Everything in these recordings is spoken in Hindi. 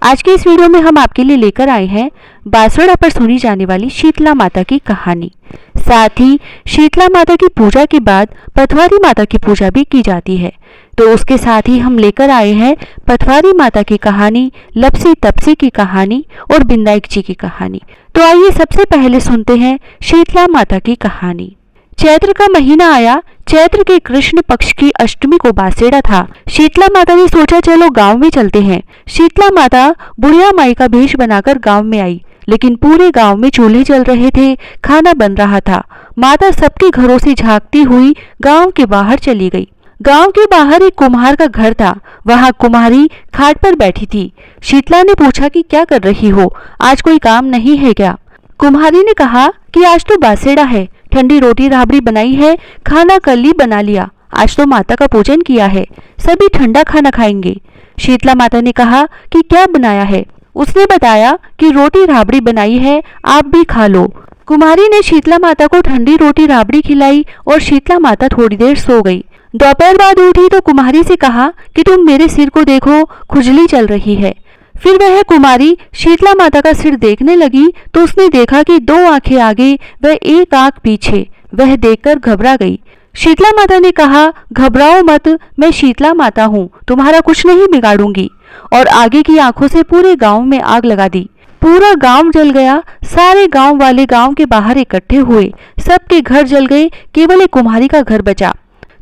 आज के इस वीडियो में हम आपके लिए लेकर आए हैं बांसवाड़ा पर सुनी जाने वाली शीतला माता की कहानी। साथ ही शीतला माता की पूजा के बाद पथवारी माता की पूजा भी की जाती है। तो उसके साथ ही हम लेकर आए हैं पथवारी माता की कहानी, लपसी तपसी की कहानी और बिंदाई जी की कहानी। तो आइए सबसे पहले सुनते हैं शीतला माता की कहानी। चैत्र का महीना आया। चैत्र के कृष्ण पक्ष की अष्टमी को बासेड़ा था। शीतला माता ने सोचा चलो गांव में चलते हैं। शीतला माता बुढ़िया माई का भेष बनाकर गांव में आई, लेकिन पूरे गांव में चूल्हे जल रहे थे, खाना बन रहा था। माता सबके घरों से झांकती हुई गांव के बाहर चली गई। गांव के बाहर एक कुम्हार का घर था। वहां कुम्हारी खाट पर बैठी थी। शीतला ने पूछा कि क्या कर रही हो, आज कोई काम नहीं है क्या? कुम्हारी ने कहा कि आज तो बासेड़ा है, ठंडी रोटी राबड़ी बनाई है, खाना कल ही बना लिया। आज तो माता का पूजन किया है, सभी ठंडा खाना खाएंगे। शीतला माता ने कहा कि क्या बनाया है? उसने बताया कि रोटी राबड़ी बनाई है, आप भी खा लो। कुम्हारी ने शीतला माता को ठंडी रोटी राबड़ी खिलाई और शीतला माता थोड़ी देर सो गई। दोपहर बाद उठी तो कुम्हारी से कहा कि तुम मेरे सिर को देखो, खुजली चल रही है। फिर वह कुमारी शीतला माता का सिर देखने लगी तो उसने देखा कि दो आंखें आगे व एक आंख पीछे। वह देखकर घबरा गई। शीतला माता ने कहा, घबराओ मत, मैं शीतला माता हूँ, तुम्हारा कुछ नहीं बिगाड़ूंगी। और आगे की आंखों से पूरे गांव में आग लगा दी। पूरा गांव जल गया। सारे गांव वाले गांव के बाहर इकट्ठे हुए। सबके घर जल गए, केवल एक कुम्हारी का घर बचा।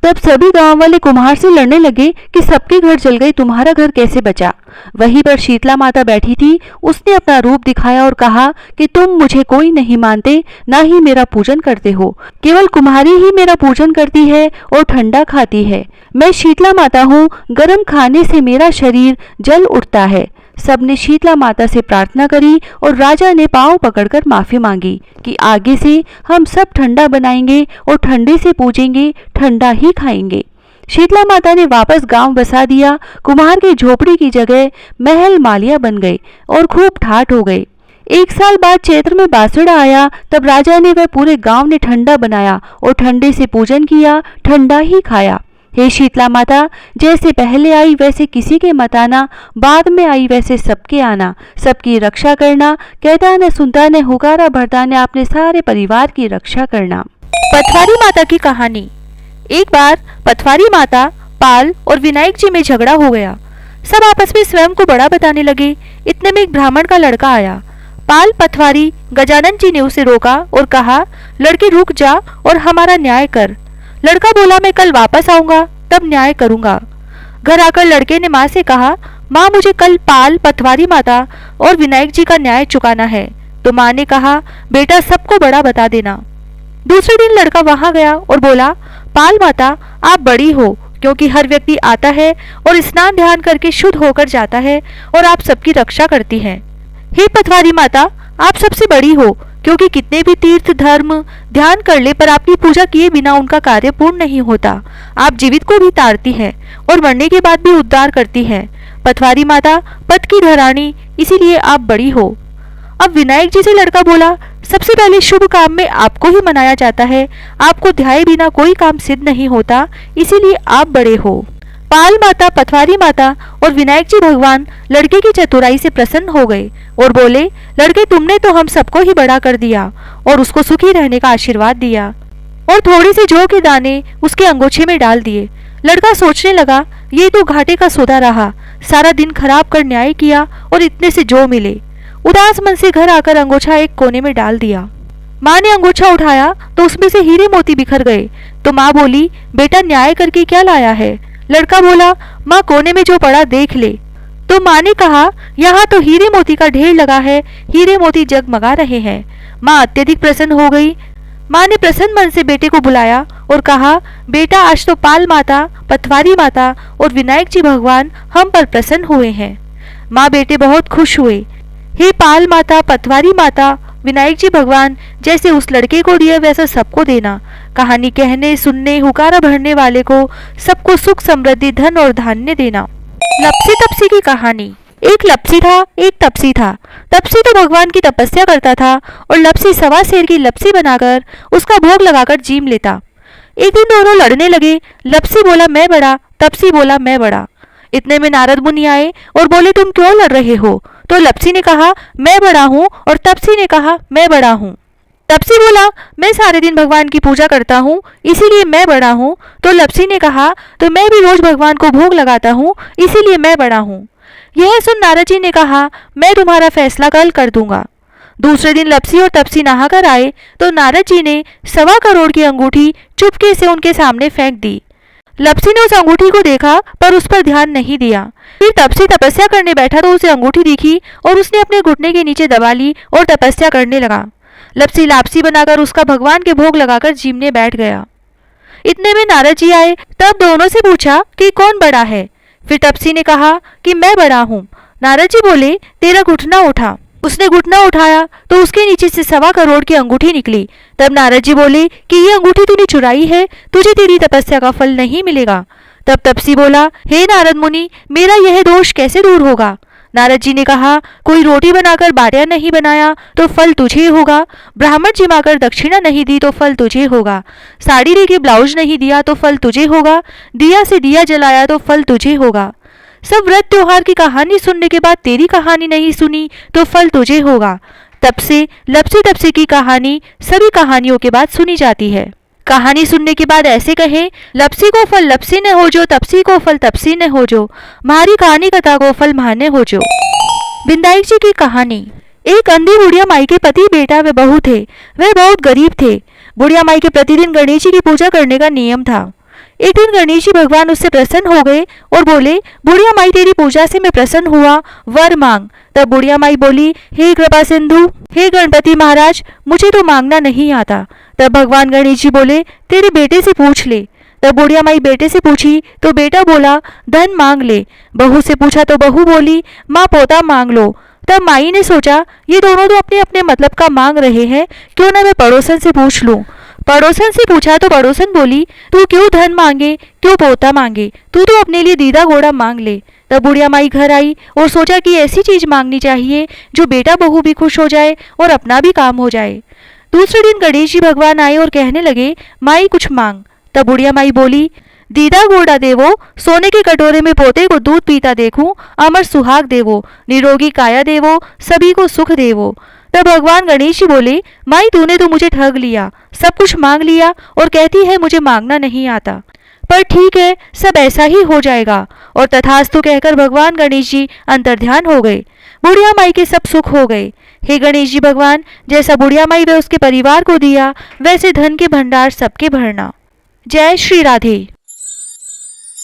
तब सभी गांव वाले कुम्हार से लड़ने लगे कि सबके घर जल गए, तुम्हारा घर कैसे बचा? वहीं पर शीतला माता बैठी थी। उसने अपना रूप दिखाया और कहा कि तुम मुझे कोई नहीं मानते, ना ही मेरा पूजन करते हो। केवल कुम्हारी ही मेरा पूजन करती है और ठंडा खाती है। मैं शीतला माता हूँ, गर्म खाने से मेरा शरीर जल उठता है। सबने शीतला माता से प्रार्थना करी और राजा ने पांव पकड़कर माफी मांगी कि आगे से हम सब ठंडा बनाएंगे और ठंडे से पूजेंगे, ठंडा ही खाएंगे। शीतला माता ने वापस गांव बसा दिया। कुम्हार की झोपड़ी की जगह महल मालिया बन गए और खूब ठाठ हो गए। एक साल बाद चैत्र में बांसुड़ा आया। तब राजा ने वह पूरे गांव ने ठंडा बनाया और ठंडे से पूजन किया, ठंडा ही खाया। हे शीतला माता, जैसे पहले आई वैसे किसी के मत आना, बाद में आई वैसे सबके आना, सबकी रक्षा करना, कहता न सुनता न हुकारा भरता न अपने सारे परिवार की रक्षा करना। पथवारी माता की कहानी। एक बार पथवारी माता, पाल और विनायक जी में झगड़ा हो गया। सब आपस में स्वयं को बड़ा बताने लगे। इतने में एक ब्राह्मण का लड़का आया। पाल पथवारी गजानन जी ने उसे रोका और कहा, लड़के रुक जा और हमारा न्याय कर। लड़का बोला, मैं कल वापस आऊंगा, तब न्याय करूंगा। घर आकर लड़के ने माँ से कहा, माँ मुझे कल पाल, पथवारी माता और विनायक जी का न्याय चुकाना है। तो माँ ने कहा, बेटा सबको बड़ा बता देना। दूसरे दिन लड़का वहां गया और बोला, पाल माता आप बड़ी हो, क्योंकि हर व्यक्ति आता है और स्नान ध्यान करके शुद्ध होकर जाता है और आप सबकी रक्षा करती हैं। हे पथवारी माता, आप सबसे बड़ी हो, क्योंकि कितने भी तीर्थ धर्म ध्यान कर ले पर आपकी पूजा किए बिना उनका कार्य पूर्ण नहीं होता। आप जीवित को भी तारती हैं और मरने के बाद भी उद्धार करती हैं। पथवारी माता पथ की धरानी, इसीलिए आप बड़ी हो। अब विनायक जी से लड़का बोला, सबसे पहले शुभ काम में आपको ही मनाया जाता है। आपको ध्याए बिना कोई काम सिद्ध नहीं होता, इसीलिए आप बड़े हो। पाल माता, पथवारी माता और विनायक जी भगवान लड़के की चतुराई से प्रसन्न हो गए और बोले, लड़के तुमने तो हम सबको ही बड़ा कर दिया और उसको सुखी रहने का आशीर्वाद दिया। और थोड़ी सी जौ के दाने उसके अंगोछे में डाल दिए। लड़का सोचने लगा, ये तो घाटे का सौदा रहा, सारा दिन खराब कर न्याय किया और इतने से जौ मिले। उदास मन से घर आकर अंगोछा एक कोने में डाल दिया। माँ ने अंगोछा उठाया तो उसमें से हीरे मोती बिखर गए। तो माँ बोली, बेटा न्याय करके क्या लाया है? लड़का बोला, माँ कोने में जो पड़ा देख ले। तो माँ ने कहा, यहाँ तो हीरे मोती का ढेर लगा है, हीरे मोती जगमगा रहे हैं। माँ अत्यधिक प्रसन्न हो गई। माँ ने प्रसन्न मन से बेटे को बुलाया और कहा, बेटा आज तो पाल माता, पथवारी माता और विनायक जी भगवान हम पर प्रसन्न हुए हैं। माँ बेटे बहुत खुश हुए। हे पाल माता, पथवारी माता, विनायक जी भगवान, जैसे उस लड़के को दिया वैसा सबको देना। कहानी कहने, सुनने, हुकारा भरने वाले को सबको सुख, समृद्धि, धन और धान्य देना। लपसी तपसी की कहानी। एक लपसी था, एक तपसी था। तपसी तो भगवान की तपस्या करता था और लपसी सवा शेर की लपसी बनाकर उसका भोग लगाकर जीम लेता। एक दिन दोनों लड़ने लगे। लपसी बोला मैं बड़ा, तपसी बोला मैं बड़ा। इतने में नारद मुनि आए और बोले, तुम क्यों लड़ रहे हो? तो लप्सी ने कहा, मैं बड़ा हूँ, और तपसी ने कहा, मैं बड़ा हूँ। तपसी बोला, मैं सारे दिन भगवान की पूजा करता हूँ, इसीलिए मैं बड़ा हूँ। तो लप्सी ने कहा, तो मैं भी रोज भगवान को भोग लगाता हूँ, इसीलिए मैं बड़ा हूँ। यह सुन नारद जी ने कहा, मैं तुम्हारा फैसला कल कर दूंगा। दूसरे दिन लप्सी और तपसी नहाकर आए तो नारद जी ने 1.25 करोड़ की अंगूठी चुपके से उनके सामने फेंक दी। लप्सी ने उस अंगूठी को देखा पर उस पर ध्यान नहीं दिया। फिर तपसी तपस्या करने बैठा तो उसे अंगूठी दिखी और उसने अपने घुटने के नीचे दबा ली और तपस्या करने लगा। लप्सी लापसी बनाकर उसका भगवान के भोग लगाकर जीमने बैठ गया। इतने में नारद जी आए, तब दोनों से पूछा कि कौन बड़ा है। फिर तपसी ने कहा कि मैं बड़ा हूँ। नारद जी बोले, तेरा घुटना उठा। उसने घुटना उठाया तो उसके नीचे से 1.25 करोड़ की अंगूठी निकली। तब नारद जी बोले कि ये अंगूठी तूने चुराई है, तुझे तेरी तपस्या का फल नहीं मिलेगा। तब तपसी बोला, हे नारद मुनि, मेरा यह दोष कैसे दूर होगा? नारद जी ने कहा, कोई रोटी बनाकर बाटियां नहीं बनाया तो फल तुझे होगा, ब्राह्मण जिमाकर दक्षिणा नहीं दी तो फल तुझे होगा, साड़ी लेके ब्लाउज नहीं दिया तो फल तुझे होगा, दिया से दिया जलाया तो फल तुझे होगा। सब व्रत त्योहार की कहानी सुनने के बाद तेरी कहानी नहीं सुनी तो फल तुझे होगा। तब से लप्सी तपसी की कहानी सभी कहानियों के बाद सुनी जाती है। कहानी सुनने के बाद ऐसे कहे, लप्सी को फल लप्सी ने हो जो, तपसी को फल तपसी ने हो जो, मारी कहानी कथा को फल माने हो जो। बिंदाई जी की कहानी। एक अंधी बुढ़िया माई के पति, बेटा व बहू थे। वे बहुत गरीब थे। बुढ़िया माई के प्रतिदिन गणेश जी की पूजा करने का नियम था। एक दिन गणेश जी भगवान उससे प्रसन्न हो गए और बोले, बुढ़िया माई तेरी पूजा से मैं प्रसन्न हुआ, वर मांग। तब बुढ़िया माई बोली, हे कृपा सिंधु, हे गणपति महाराज, मुझे तो मांगना नहीं आता। तब भगवान गणेश जी बोले, तेरे बेटे से पूछ ले। तब बुढ़िया माई बेटे से पूछी तो बेटा बोला, धन मांग ले। बहू से पूछा तो बहू बोली, माँ पोता मांग लो। तब माई ने सोचा, ये दोनों तो अपने अपने मतलब का मांग रहे हैं, क्यों ना मैं पड़ोसन से पूछ लूं। पड़ोसन से पूछा तो पड़ोसन बोली, तू क्यों धन मांगे, क्यों पोता मांगे, तू तो अपने लिए दीदा घोड़ा मांग ले। तब बुढ़िया माई घर आई और सोचा कि ऐसी चीज मांगनी चाहिए जो बेटा बहू भी खुश हो जाए और अपना भी काम हो जाए। दूसरे दिन गणेश जी भगवान आए और कहने लगे, माई कुछ मांग। तब बुढ़िया माई बोली, दीदा घोड़ा देवो, सोने के कटोरे में पोते को दूध पीता देखूं, अमर सुहाग देवो, निरोगी काया देवो, सभी को सुख देवो। तब भगवान गणेश जी बोले, माई तूने तो मुझे ठग लिया, सब कुछ मांग लिया और कहती है मुझे मांगना नहीं आता। पर ठीक है, सब ऐसा ही हो जाएगा। और तथास्तु कहकर भगवान गणेश जी अंतर्ध्यान हो गए। बुढ़िया माई के सब सुख हो गए। हे गणेश जी भगवान, जैसा बुढ़िया माई व उसके परिवार को दिया, वैसे धन के भंडार सबके भरना। जय श्री राधे।